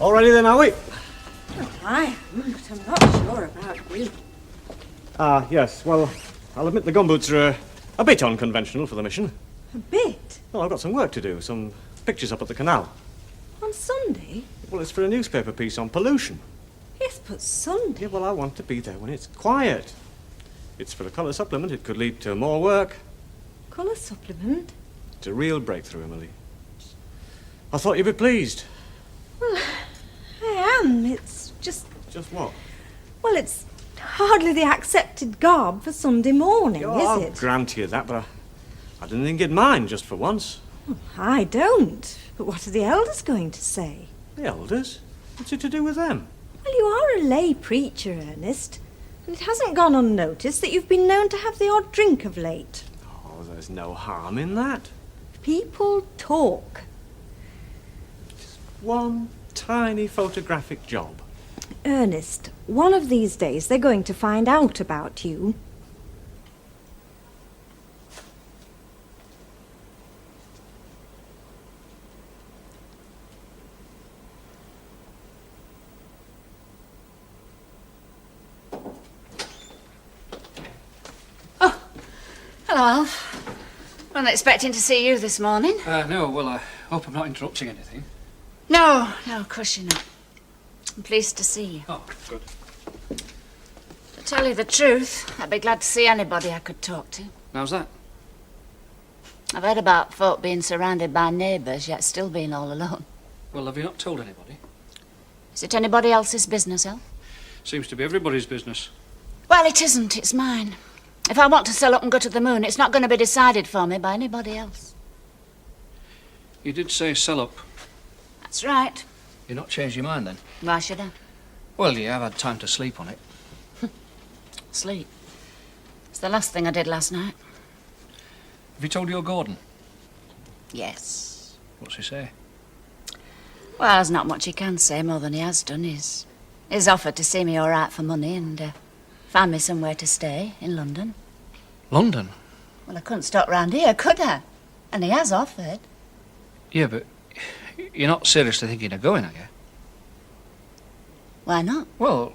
All ready then, are we? Oh, I am, but I'm not sure about you. Yes. Well, I'll admit the gumboots are a bit unconventional for the mission. A bit? Well, I've got some work to do, some pictures up at the Canal. On Sunday? Well, it's for a newspaper piece on pollution. Yes, but Sunday? Yeah, well, I want to be there when it's quiet. It's for a colour supplement. It could lead to more work. Colour supplement? It's a real breakthrough, Emily. I thought you'd be pleased. Well, I am. It's just... Just what? Well, it's hardly the accepted garb for Sunday morning, is I'll it? grant you that, but I didn't think you'd mind just for once. Well, I don't. But what are the elders going to say? The elders? What's it to do with them? Well, you are a lay preacher, Ernest. And it hasn't gone unnoticed that you've been known to have the odd drink of late. Oh, there's no harm in that. People talk. One tiny photographic job. Ernest, one of these days they're going to find out about you. Oh, hello, Alf. Wasn't expecting to see you this morning. No, well, I hope I'm not interrupting anything. No, of course you're not. I'm pleased to see you. Oh, good. To tell you the truth, I'd be glad to see anybody I could talk to. How's that? I've heard about folk being surrounded by neighbours, yet still being all alone. Well, have you not told anybody? Is it anybody else's business, Alf? Seems to be everybody's business. Well, it isn't. It's mine. If I want to sell up and go to the moon, it's not going to be decided for me by anybody else. You did say sell up. That's right. You've not changed your mind, then? Why should I? Well, you have had time to sleep on it. Sleep. It's the last thing I did last night. Have you told your Gordon? Yes. What's he say? Well, there's not much he can say more than he has done. He's offered to see me all right for money and find me somewhere to stay in London. London? Well, I couldn't stop round here, could I? And he has offered. Yeah, but you're not seriously thinking of going, are you? Why not? Well,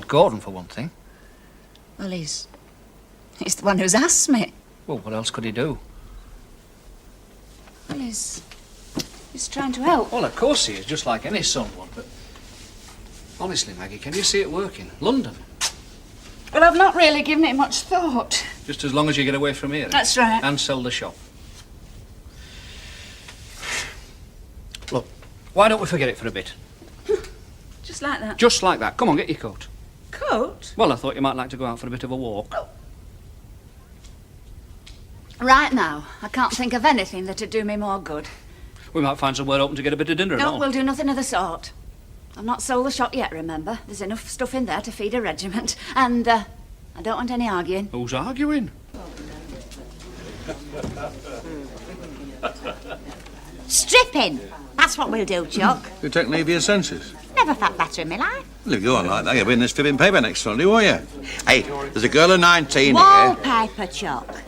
Gordon, for one thing. Well, he's the one who's asked me. Well, what else could he do? Well, he's trying to help. Well, of course he is, just like any son would, but... Honestly, Maggie, can you see it working? London? Well, I've not really given it much thought. Just as long as you get away from here. That's right. And sell the shop. Look, why don't we forget it for a bit? Just like that. Just like that. Come on, get your coat. Coat? Well, I thought you might like to go out for a bit of a walk. Right now, I can't think of anything that'd do me more good. We might find somewhere open to get a bit of dinner and No, all. we'll do nothing of the sort. I've not sold the shop yet, remember? There's enough stuff in there to feed a regiment. And, I don't want any arguing. Who's arguing? Stripping. That's what we'll do, Chuck. You take leave of your senses. Never felt better in my life. Well, if you go on like that, you'll be in this fibbing paper next Sunday, won't you? Hey, there's a girl of 19 here. Wallpaper, Chuck.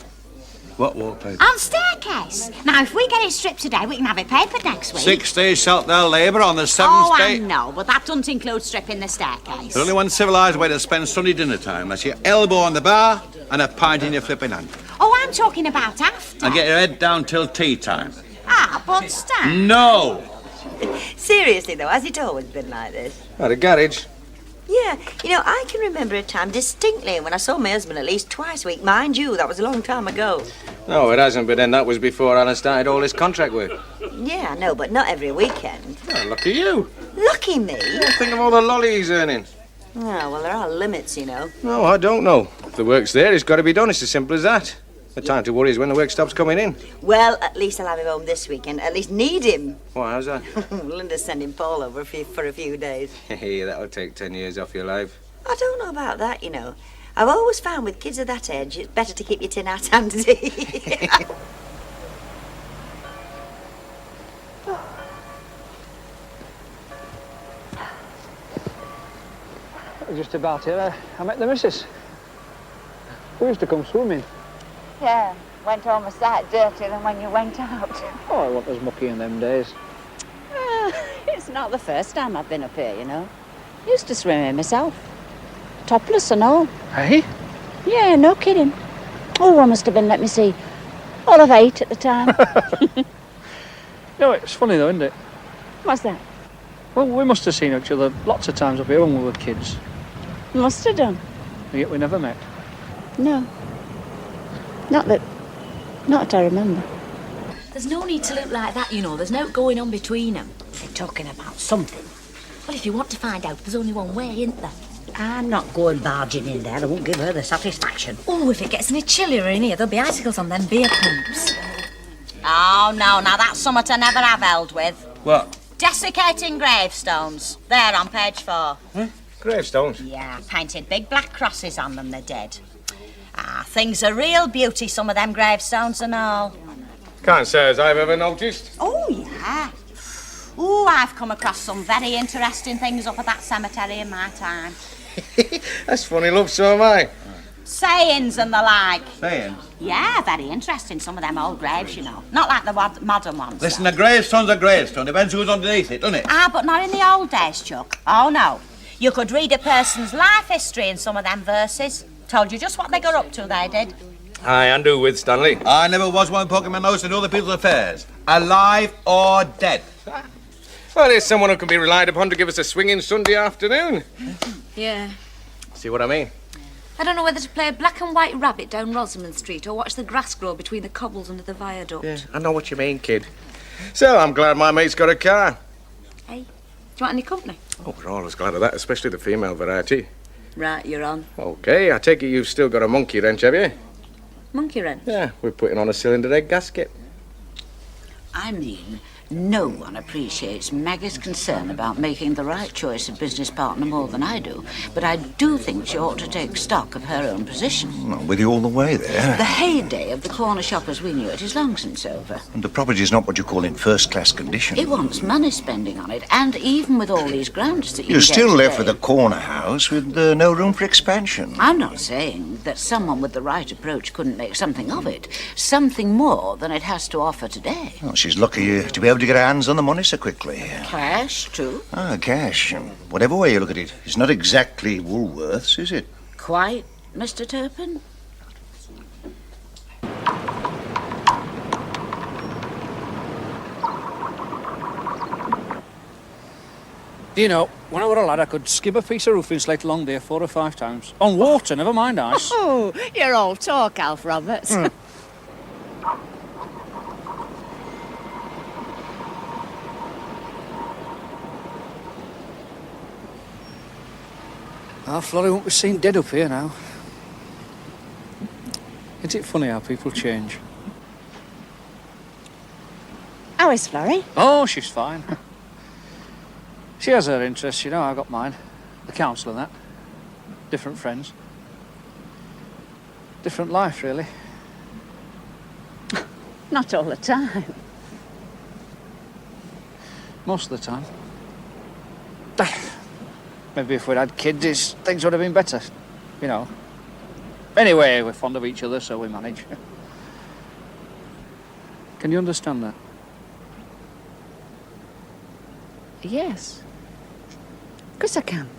What wallpaper? On staircase. Now, if we get it stripped today, we can have it papered next week. 6 days shalt thou labour on the 7th Oh, day. I know, but that doesn't include stripping the staircase. There's only one civilised way to spend Sunday dinner time. That's your elbow on the bar and a pint in your flipping hand. Oh, I'm talking about after. And get your head down till tea time. Ah, but Stan. No! Seriously, though, has it always been like this? At a garage. Yeah, you know, I can remember a time distinctly when I saw my husband at least twice a week. Mind you, that was a long time ago. No, it hasn't, but then that was before Alan started all his contract work. Yeah, I know, but not every weekend. Oh, lucky you. Lucky me? Think of all the lolly he's earning. Oh, well, there are limits, you know. No, I don't know. If the work's there, it's got to be done. It's as simple as that. The time to worry is when the work stops coming in. Well, at least I'll have him home this weekend. At least need him. What, how's that? Linda's sending Paul over for a few days. Hey, that'll take 10 years off your life. I don't know about that, you know. I've always found with kids of that age, it's better to keep your tin hat handy. Just about here, I met the missus. We used to come swimming. Yeah, went home a sight dirtier than when you went out. Oh, I wasn't as mucky in them days. Not the first time I've been up here, you know. Used to swim here myself. Topless and all. Hey? Yeah, no kidding. Oh, I must have been, let me see, all of 8 at the time. No, it's funny though, isn't it? What's that? Well, we must have seen each other lots of times up here when we were kids. Must have done. And yet we never met. No. Not that I remember. There's no need to look like that, you know. There's no going on between them. They're talking about something. Well, if you want to find out, there's only one way, isn't there? I'm not going barging in there. I won't give her the satisfaction. Oh, if it gets any chillier in here, there'll be icicles on them beer pumps. Oh, no, now that's something I never have held with. What? Desiccating gravestones. There, on page 4. Gravestones? Yeah, painted big black crosses on them, they're dead. Ah, things are real beauty, some of them gravestones and all. Can't say as I've ever noticed. Oh, yeah. Oh, I've come across some very interesting things up at that cemetery in my time. That's funny, love, so am I. Sayings and the like. Saying? Yeah, very interesting, some of them old graves, you know. Not like the modern ones. Listen, though. a gravestone's a gravestone. Depends who's underneath it, doesn't it? Ah, but not in the old days, Chuck. Oh, no. You could read a person's life history in some of them verses. Told you just what they got up to, they did. Aye, and do with, Stanley. I never was one poking my nose into other people's affairs. Alive or dead. Well, here's someone who can be relied upon to give us a swinging Sunday afternoon. Yeah. See what I mean? I don't know whether to play a black and white rabbit down Rosamond Street or watch the grass grow between the cobbles under the viaduct. Yeah, I know what you mean, kid. So, I'm glad my mate's got a car. Hey, do you want any company? Oh, we're always glad of that, especially the female variety. Right, you're on. OK, I take it you've still got a monkey wrench, have you? Monkey wrench? Yeah, we're putting on a cylinder head gasket. I mean, no one appreciates Maggie's concern about making the right choice of business partner more than I do, but I do think she ought to take stock of her own position. I'm with you all the way there. The heyday of the corner shop as we knew it is long since over. And the property's not what you call in first-class condition. It wants money spending on it, and even with all these grants that You're still left today, with a corner house with no room for expansion. I'm not saying that someone with the right approach couldn't make something of it, something more than it has to offer today. Well, she's lucky to be able to get her hands on the money so quickly. Cash, too? Ah, cash. Whatever way you look at it, it's not exactly Woolworths, is it? Quite, Mr. Turpin? Do you know, when I were a lad, I could skip a piece of roofing slate along there 4 or 5 times. On water, never mind ice. Oh, you're all talk, Alf Roberts. Our Florrie won't be seen dead up here now. Isn't it funny how people change? How is Florrie? Oh, she's fine. She has her interests, you know, I've got mine. The council and that. Different friends. Different life, really. Not all the time. Most of the time. Maybe if we'd had kids, things would have been better, you know. Anyway, we're fond of each other, so we manage. Can you understand that? Yes. Of course I can.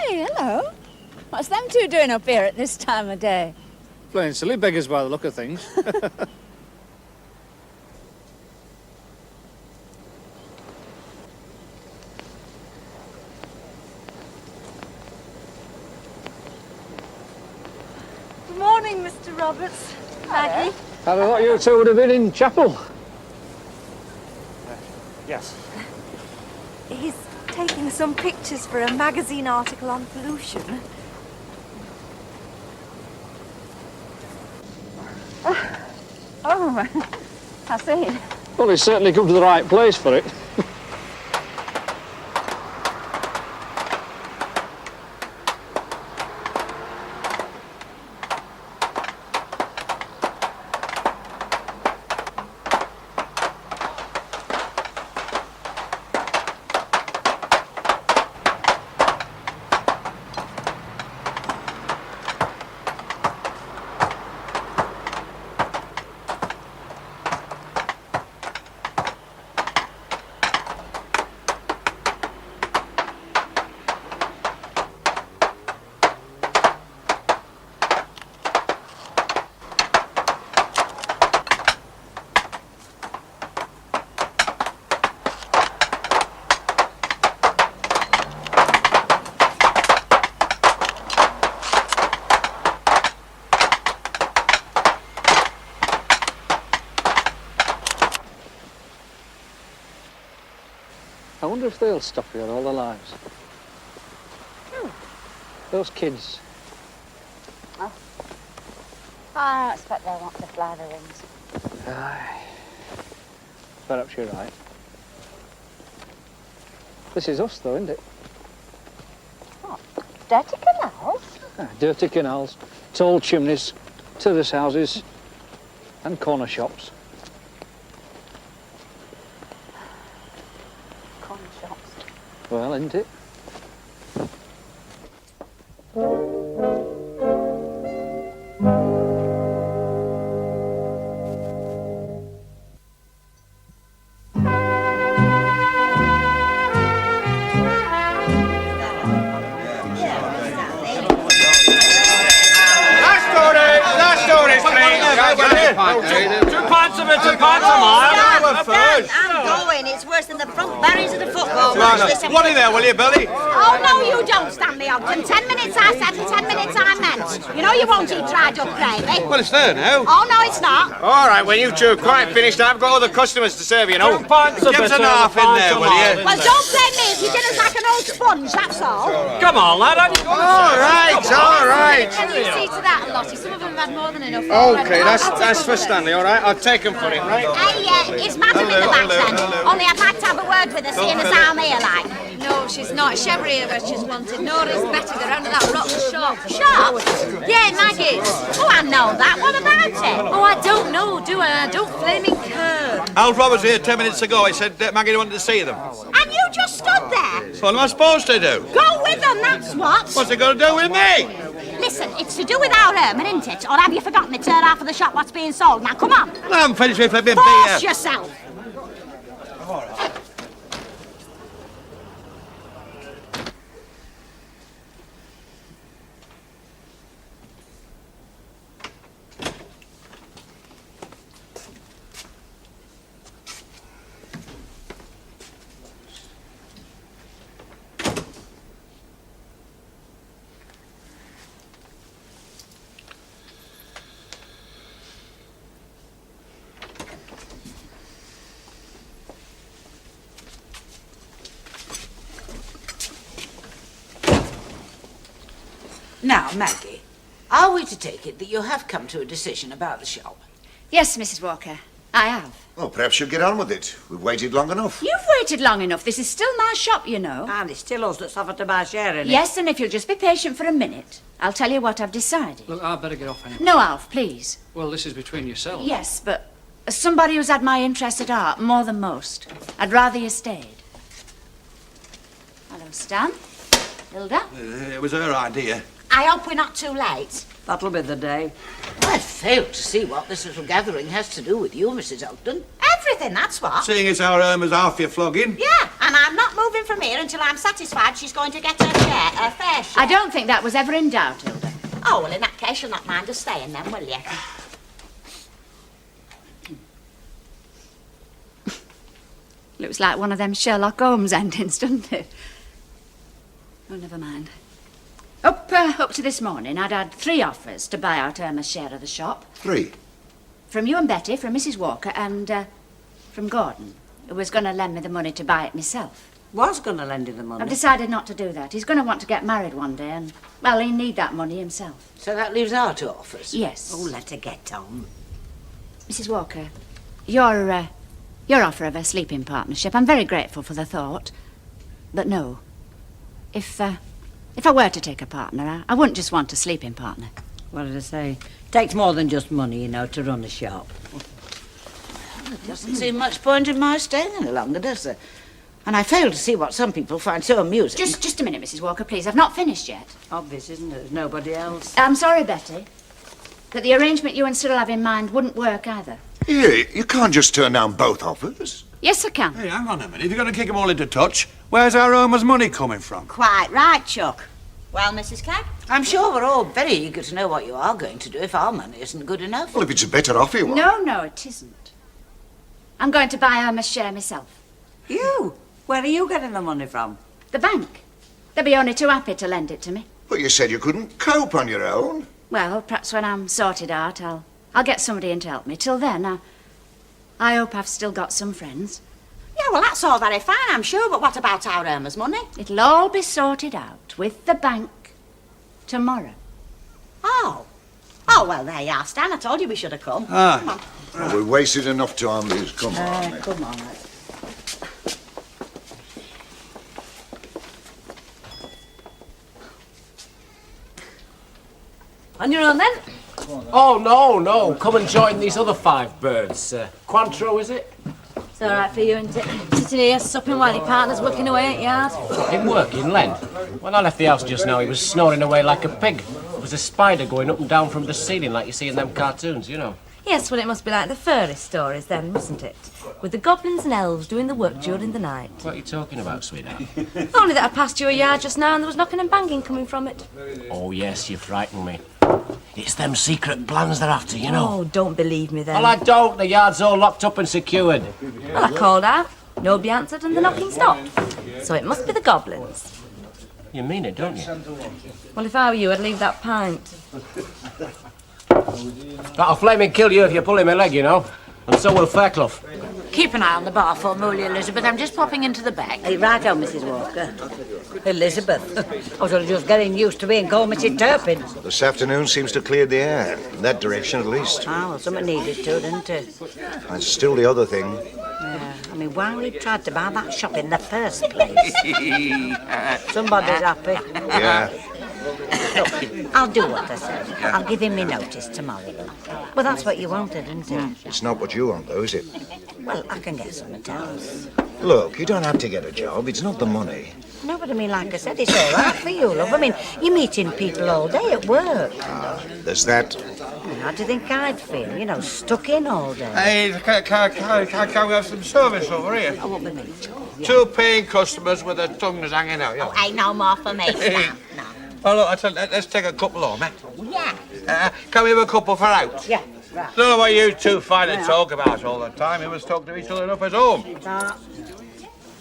Hey, hello. What's them two doing up here at this time of day? Playing silly beggars by the look of things. Good morning, Mr. Roberts. Maggie. I thought you two would have been in chapel. Yes. He's taking some pictures for a magazine article on pollution. Oh, I see. Well, he's certainly come to the right place for it. I wonder if they'll stop here all their lives. Those kids. Oh. I don't expect they'll want to fly the rings. Aye. Perhaps you're right. This is us, though, isn't it? What? Dirty canals? Dirty canals, tall chimneys, terrace houses, and corner shops. Corner shops. Well, isn't it? It's worse than the front barriers of the football match. What in there, will you, Billy? Oh, no, you don't, Stanley Ogden. 10 minutes I said and 10 minutes I meant. You know you won't eat dried up gravy. Well, it's there now. Oh, no, it's not. All right, when you two are quite finished, I've got other customers to serve, you know. Give us an half in there, will you? Well, don't blame me if your dinner's like an old sponge, that's all. Come on, lad. All right. Can you see to that, Lottie? Some of them have had more than enough. Okay, that's for Stanley, all right? I'll take him for him, right? Hey, is Madam in the back then? Only I'd like to have a word with her, seeing as I'm here, like. No, she's not. She ever here where she's wanted. Nora's better. They're under that rotten shop. Shop? Yeah, Maggie's. Oh, I know that. What about it? Oh, I don't know, do I? I don't flaming care. Al Roberts here 10 minutes ago. He said Maggie wanted to see them. And you just stood there? What am I supposed to do? Go with them, that's what. What's it got to do with me? Listen, it's to do with our Irma, isn't it? Or have you forgotten it's her half of the shop what's being sold? Now, come on. I haven't finished with flipping Force beer. yourself. Now, Maggie, are we to take it that you have come to a decision about the shop? Yes, Mrs. Walker, I have. Well, perhaps you'll get on with it. We've waited long enough. You've waited long enough. This is still my shop, you know. And it's still us that's offered to buy a share in it. Yes, and if you'll just be patient for a minute, I'll tell you what I've decided. Look, I'd better get off anyway. No, Alf, please. Well, this is between yourselves. Yes, but as somebody who's had my interest at heart more than most, I'd rather you stayed. Hello, Stan. Hilda. It was her idea. I hope we're not too late. That'll be the day. I fail to see what this little gathering has to do with you, Mrs. Ogden. Everything, that's what. Seeing as our Irma's half your flogging. Yeah, and I'm not moving from here until I'm satisfied she's going to get her share, her fair share. I don't think that was ever in doubt, Hilda. Oh, well, in that case, you'll not mind us staying then, will you? Looks like one of them Sherlock Holmes endings, doesn't it? Oh, never mind. Up to this morning, I'd had 3 offers to buy out Irma's share of the shop. 3. From you and Betty, from Mrs. Walker, and from Gordon, who was going to lend me the money to buy it myself. Was going to lend you the money? I've decided not to do that. He's going to want to get married one day, and, well, he'll need that money himself. So that leaves our two offers? Yes. Oh, let her get on. Mrs. Walker, your offer of a sleeping partnership, I'm very grateful for the thought. But no, if I were to take a partner, I wouldn't just want a sleeping partner. What did I say? Takes more than just money, you know, to run a shop. There doesn't seem much point in my staying any longer, does there? And I fail to see what some people find so amusing. Just a minute, Mrs. Walker, please. I've not finished yet. Obvious, isn't it? There's nobody else. I'm sorry, Betty, but the arrangement you and Cyril have in mind wouldn't work either. Yeah, you can't just turn down both offers. Yes, I can. Hey, hang on a minute. If you're going to kick them all into touch, where's our Irma's money coming from? Quite right, Chuck. Well, Mrs. Clegg? I'm sure we're all very eager to know what you are going to do if our money isn't good enough. Well, if it's a better offer you want. No, it isn't. I'm going to buy Irma's share myself. You? Where are you getting the money from? The bank. They'll be only too happy to lend it to me. But you said you couldn't cope on your own. Well, perhaps when I'm sorted out, I'll get somebody in to help me. Till then, I hope I've still got some friends. Yeah, well, that's all very fine, I'm sure, but what about our Irma's money? It'll all be sorted out with the bank tomorrow. Oh, well, there you are, Stan. I told you we should have come. Come on. Well, we wasted enough time, Liz. Come on. Come on. On your own, then? Oh, no. Come and join these other 5 birds. Quantro, is it? It's all right for you, isn't it? Sitting here, supping while your partner's working away at yard. In working, Len. When I left the house just now, he was snoring away like a pig. There was a spider going up and down from the ceiling like you see in them cartoons, you know. Yes, well, it must be like the fairy stories then, mustn't it? With the goblins and elves doing the work during the night. What are you talking about, sweetheart? Only that I passed you a yard just now and there was knocking and banging coming from it. Oh, yes, you frightened me. It's them secret plans they're after, you know. Oh, don't believe me then. Well, I don't. The yard's all locked up and secured. Well, I called out. Nobody answered and the knocking stopped. So it must be the goblins. You mean it, don't you? Well, if I were you, I'd leave that pint. That'll flaming kill you if you pull him a leg, you know. And so will Fairclough. Keep an eye on the bar for me, will you, Elizabeth? I'm just popping into the back. Hey, right on, Mrs. Walker. Elizabeth, I was only just getting used to being called Mrs. Turpin. This afternoon seems to have cleared the air. In that direction, at least. Ah, well, something needed to, didn't it? And still the other thing. Yeah, I mean, why we tried to buy that shop in the first place? Somebody's happy. Yeah. Look, I'll do what I said. I'll give him my notice tomorrow. Well, that's what you wanted, isn't it? It's not what you want, though, is it? Well, I can get something else. Look, you don't have to get a job. It's not the money. No, but I mean, like I said, it's all right for you, love. I mean, you're meeting people all day at work. There's that. How do you think I'd feel? You know, stuck in all day. Hey, can we have some service over here? Oh, what we mean? 2 paying customers with their tongues hanging out, yeah. Oh, ain't no more for me, Stan. No. Oh, look, I tell you, let's take a couple home, eh? Yeah. Can we have a couple for out? Yeah, right. Don't know what you two find to talk about all the time. You must talk to each other enough at home.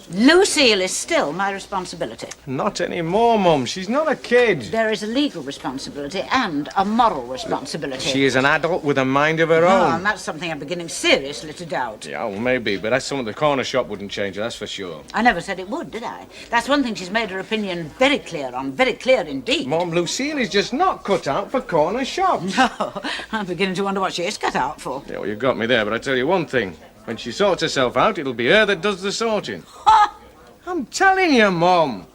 Lucille is still my responsibility. Not anymore, Mum. She's not a kid. There is a legal responsibility and a moral responsibility. She is an adult with a mind of her own. And that's something I'm beginning seriously to doubt. Yeah, well, maybe, but that's something the corner shop wouldn't change, that's for sure. I never said it would, did I? That's one thing she's made her opinion very clear on, very clear indeed. Mum, Lucille is just not cut out for corner shops. No, I'm beginning to wonder what she is cut out for. Yeah, well, you got me there, but I tell you one thing. When she sorts herself out, it'll be her that does the sorting. I'm telling you, Mum.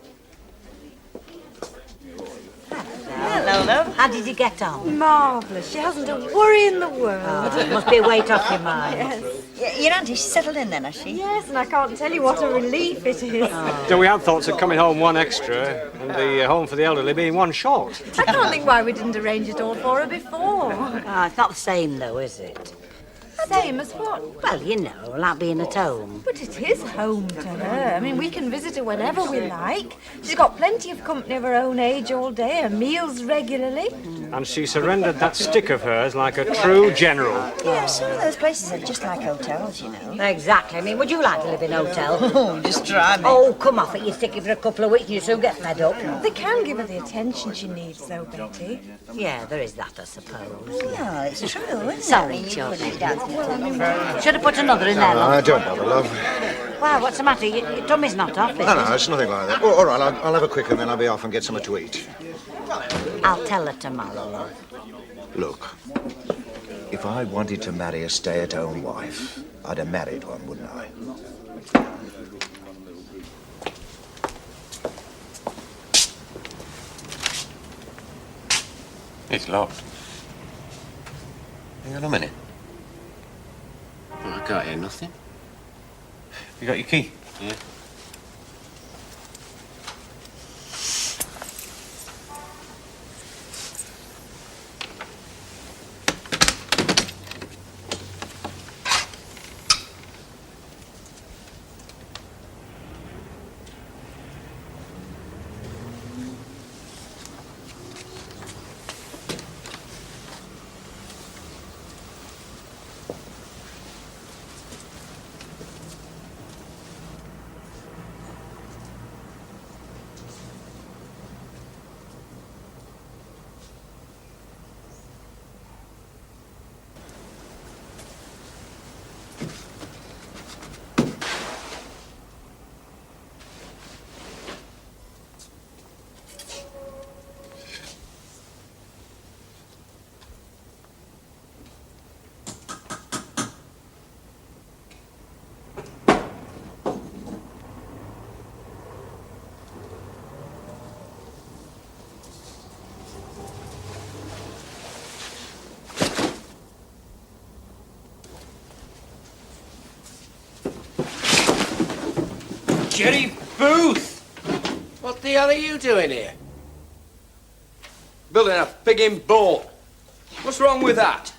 Hello, love. How did you get on? Marvellous. She hasn't a worry in the world. Oh, it must be a weight off your mind. Yes. Your auntie, she's settled in then, has she? Yes, and I can't tell you what a relief it is. So we had thoughts of coming home 1 extra and the home for the elderly being 1 short. I can't think why we didn't arrange it all for her before. Oh, it's not the same, though, is it? Same as what? Well, you know, like being at home. But it is home to her. I mean, we can visit her whenever we like. She's got plenty of company of her own age all day and meals regularly. And she surrendered that stick of hers like a true general. Yeah, some of those places are just like hotels, you know. Exactly. I mean, would you like to live in a hotel? Oh, just try me. Oh, come off it. You stick it for a couple of weeks and you soon get fed up. They can give her the attention she needs, though, Betty. Yeah, there is that, I suppose. No, it's true, isn't it? Sorry, Chuck. Should have put another in there, love. Don't bother, love. Why, what's the matter? Your tummy's not off, is it? No, it's nothing like that. Oh, all right, I'll have a quick and then I'll be off and get something to eat. I'll tell her tomorrow, love. Look, if I wanted to marry a stay-at-home wife, I'd have married one, wouldn't I? It's locked. Hang on a minute. Well, I can't hear nothing. You got your key? Yeah. Jerry Booth! What the hell are you doing here? Building a pigging boat. What's wrong with that?